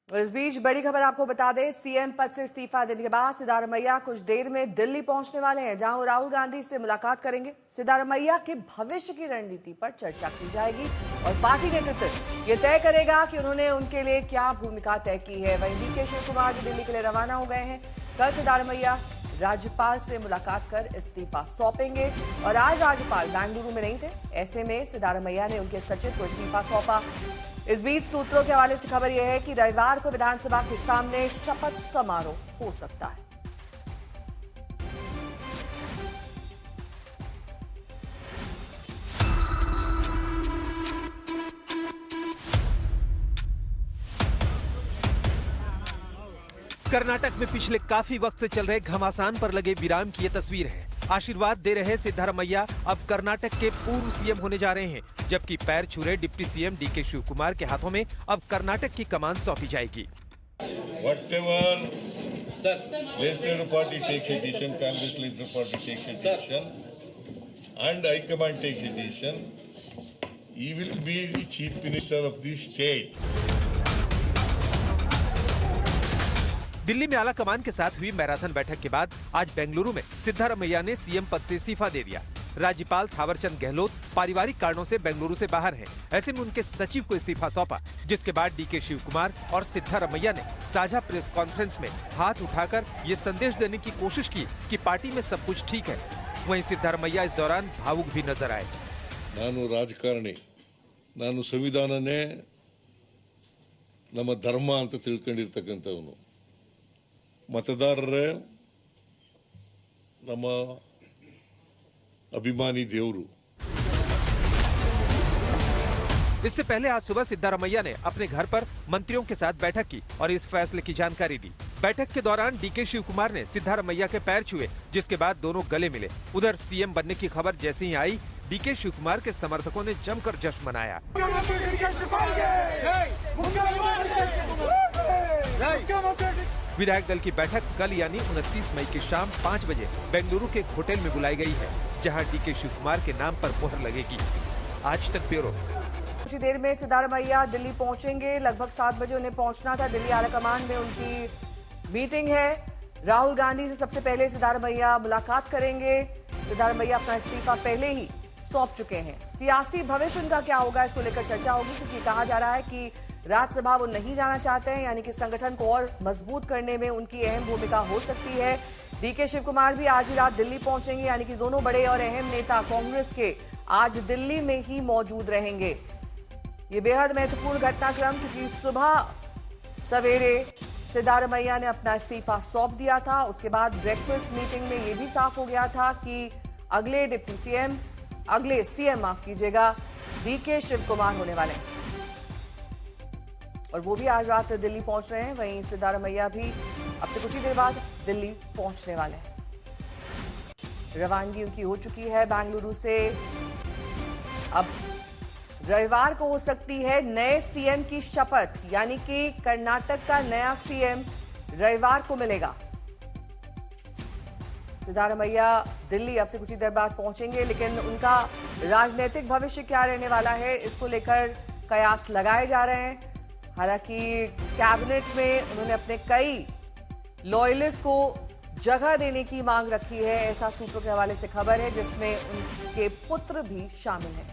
और इस बीच बड़ी खबर आपको बता दें, सीएम पद से इस्तीफा देने के बाद सिद्धारमैया कुछ देर में दिल्ली पहुंचने वाले हैं, जहां वो राहुल गांधी से मुलाकात करेंगे। सिद्धारमैया के भविष्य की रणनीति पर चर्चा की जाएगी और पार्टी नेतृत्व ये तय करेगा कि उन्होंने उनके लिए क्या भूमिका तय की है। वहीं डीके शिव कुमार भी दिल्ली के लिए रवाना हो गए हैं। कल सिद्धारमैया राज्यपाल से मुलाकात कर इस्तीफा सौंपेंगे और आज राज्यपाल बेंगलुरु में नहीं थे। ऐसे में सिद्धारमैया ने उनके सचिव को इस्तीफा सौंपा। इस बीच सूत्रों के हवाले से खबर यह है कि रविवार को विधानसभा के सामने शपथ समारोह हो सकता है। कर्नाटक में पिछले काफी वक्त से चल रहे घमासान पर लगे विराम की ये तस्वीर है। आशीर्वाद दे रहे सिद्धारमैया अब कर्नाटक के पूर्व सीएम होने जा रहे हैं, जबकि पैर छू रहे deputy CM DK Shivakumar के हाथों में अब कर्नाटक की कमान सौंपी जाएगी। Whatever legislative party takes a decision, Congress legislative party takes a decision, and High Command takes a decision, he will be the chief minister of the state. Delhi में आला कमान के साथ हुई मैराथन बैठक के बाद आज बेंगलुरु में सिद्धारमैया ने सीएम पद से इस्तीफा दे दिया। राज्यपाल थावरचंद गहलोत पारिवारिक कारणों से बेंगलुरु से बाहर हैं। ऐसे में उनके सचिव को इस्तीफा सौंपा, जिसके बाद डीके शिव कुमार और सिद्धारमैया ने साझा प्रेस कॉन्फ्रेंस में हाथ उठाकर ये संदेश देने की कोशिश की कि पार्टी में सब कुछ ठीक है। वहीं सिद्धारमैया इस दौरान भावुक भी नजर आए। नानु राजकारणी, नानु संविधानने ನಮ್ಮ ಧರ್ಮ ಅಂತ ತಿಳ್ಕೊಂಡಿರ್ತಕ್ಕಂಥವನು, मतदाररे ನಮ್ಮ अभिमानी देवरू। इससे पहले आज सुबह सिद्धारमैया ने अपने घर पर मंत्रियों के साथ बैठक की और इस फैसले की जानकारी दी। बैठक के दौरान डीके शिव कुमार ने सिद्धारमैया के पैर छुए, जिसके बाद दोनों गले मिले। उधर सीएम बनने की खबर जैसे ही आई, डीके शिव कुमार के समर्थकों ने जमकर जश्न मनाया। विधायक दल की बैठक कल यानी 29 मई की शाम 5 बजे बेंगलुरु के एक होटल में बुलाई गई है, जहां डीके शिव कुमार के नाम पर मोहर लगेगी। आज तक ब्यूरो। कुछ देर में सिद्धारमैया दिल्ली पहुंचेंगे। लगभग 7 बजे उन्हें पहुंचना था। दिल्ली आलाकमान में उनकी मीटिंग है। राहुल गांधी से सबसे पहले सिद्धारमैया मुलाकात करेंगे। सिद्धारमैया अपना इस्तीफा पहले ही सौंप चुके हैं। सियासी भविष्य उनका क्या होगा, इसको लेकर चर्चा होगी, क्योंकि कहा जा रहा है कि राज्यसभा वो नहीं जाना चाहते हैं, यानी कि संगठन को और मजबूत करने में उनकी अहम भूमिका हो सकती है। डीके शिव कुमार भी आज ही रात दिल्ली पहुंचेंगे, यानी कि दोनों बड़े और अहम नेता कांग्रेस के आज दिल्ली में ही मौजूद रहेंगे। ये बेहद महत्वपूर्ण घटनाक्रम, क्योंकि सुबह सवेरे सिद्धारमैया ने अपना इस्तीफा सौंप दिया था। उसके बाद ब्रेकफास्ट मीटिंग में यह भी साफ हो गया था कि अगले सीएम माफ कीजिएगा, डीके शिव कुमार होने वाले हैं और वो भी आज रात दिल्ली पहुंच रहे हैं। वहीं सिद्धारमैया भी अब से कुछ ही देर बाद दिल्ली पहुंचने वाले हैं। रवानगी उनकी हो चुकी है बेंगलुरु से। अब रविवार को हो सकती है नए सीएम की शपथ, यानी कि कर्नाटक का नया सीएम रविवार को मिलेगा। सिद्धारमैया दिल्ली अब से कुछ ही देर बाद पहुंचेंगे, लेकिन उनका राजनीतिक भविष्य क्या रहने वाला है, इसको लेकर कयास लगाए जा रहे हैं। हालांकि कैबिनेट में उन्होंने अपने कई लॉयलिस्ट को जगह देने की मांग रखी है, ऐसा सूत्रों के हवाले से खबर है, जिसमें उनके पुत्र भी शामिल हैं।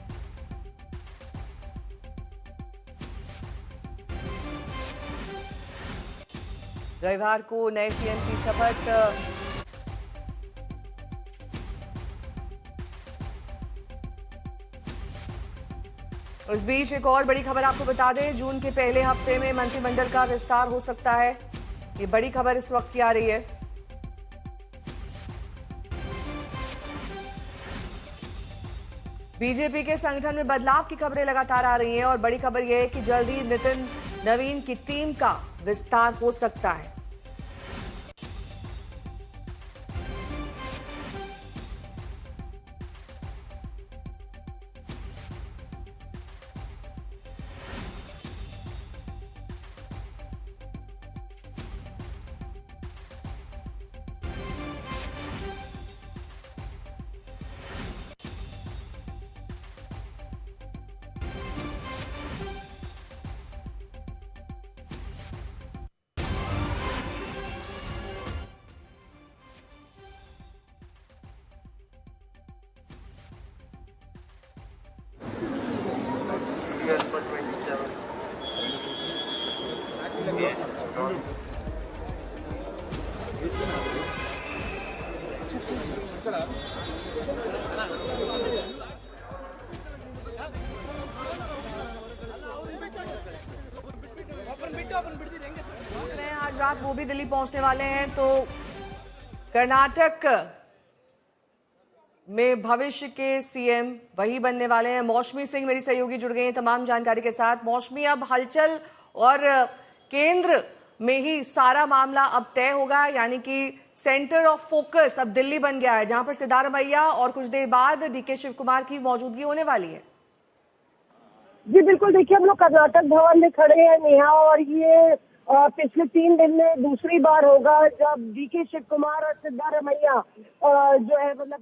रविवार को नए सीएम की शपथ इस बीच एक और बड़ी खबर आपको बता दें, जून के पहले हफ्ते में मंत्रिमंडल का विस्तार हो सकता है। ये बड़ी खबर इस वक्त की आ रही है। बीजेपी के संगठन में बदलाव की खबरें लगातार आ रही हैं और बड़ी खबर यह है कि जल्द ही नितिन नवीन की टीम का विस्तार हो सकता है। आज रात वो भी दिल्ली पहुंचने वाले हैं। तो कर्नाटक में भविष्य के सीएम वही बनने वाले हैं। मौसमी सिंह मेरी सहयोगी जुड़ गई हैं तमाम जानकारी के साथ। मौसमी, अब हलचल और केंद्र में ही सारा मामला अब तय होगा, यानी कि सेंटर ऑफ फोकस अब दिल्ली बन गया है, जहां पर सिद्धारमैया और कुछ देर बाद डीके शिव कुमार की मौजूदगी होने वाली है। जी बिल्कुल, देखिए हम लोग कर्नाटक भवन में खड़े हैं नेहा, और ये पिछले 3 दिन में दूसरी बार होगा जब डीके शिव कुमार और सिद्धारमैया जो है मतलब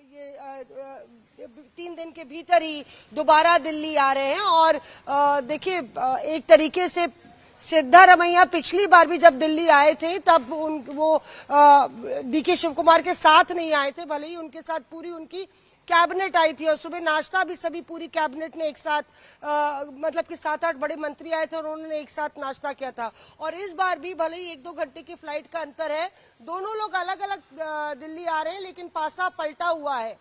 ये 3 दिन के भीतर ही दोबारा दिल्ली आ रहे हैं। और देखिए एक तरीके से सिद्धारमैया पिछली बार भी जब दिल्ली आए थे तब वो डीके शिव कुमार के साथ नहीं आए थे, भले ही उनके साथ पूरी उनकी कैबिनेट आई थी और सुबह नाश्ता भी सभी पूरी कैबिनेट ने एक साथ मतलब कि 7-8 बड़े मंत्री आए थे और उन्होंने एक साथ नाश्ता किया था। और इस बार भी भले ही 1-2 घंटे की फ्लाइट का अंतर है, दोनों लोग अलग अलग दिल्ली आ रहे हैं, लेकिन पासा पलटा हुआ है।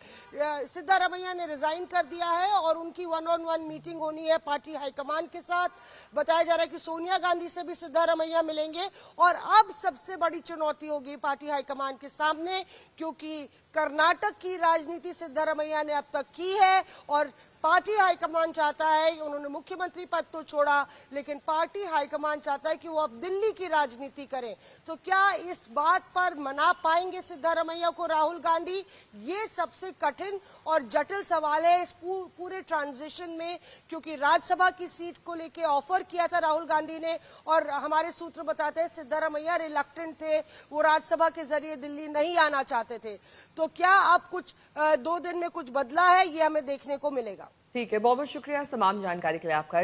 सिद्धारमैया ने रिजाइन कर दिया है और उनकी 1-on-1 मीटिंग होनी है पार्टी हाईकमान के साथ। बताया जा रहा है कि सोनिया गांधी से भी सिद्धारमैया मिलेंगे। और अब सबसे बड़ी चुनौती होगी पार्टी हाईकमान के सामने, क्योंकि कर्नाटक की राजनीति सिद्धारमैया ने अब तक की है और पार्टी हाईकमान चाहता है, उन्होंने मुख्यमंत्री पद तो छोड़ा, लेकिन पार्टी हाईकमान चाहता है कि वो अब दिल्ली की राजनीति करें। तो क्या इस बात पर मना पाएंगे सिद्धारमैया को राहुल गांधी? ये सबसे कठिन और जटिल सवाल है इस पूरे ट्रांजिशन में, क्योंकि राज्यसभा की सीट को लेके ऑफर किया था राहुल गांधी ने और हमारे सूत्र बताते हैं सिद्धारमैया रिलक्टेंट थे, वो राज्यसभा के जरिए दिल्ली नहीं आना चाहते थे। तो क्या अब कुछ 2 दिन में कुछ बदला है, ये हमें देखने को मिलेगा। ठीक है, बहुत बहुत शुक्रिया तमाम जानकारी के लिए आपका।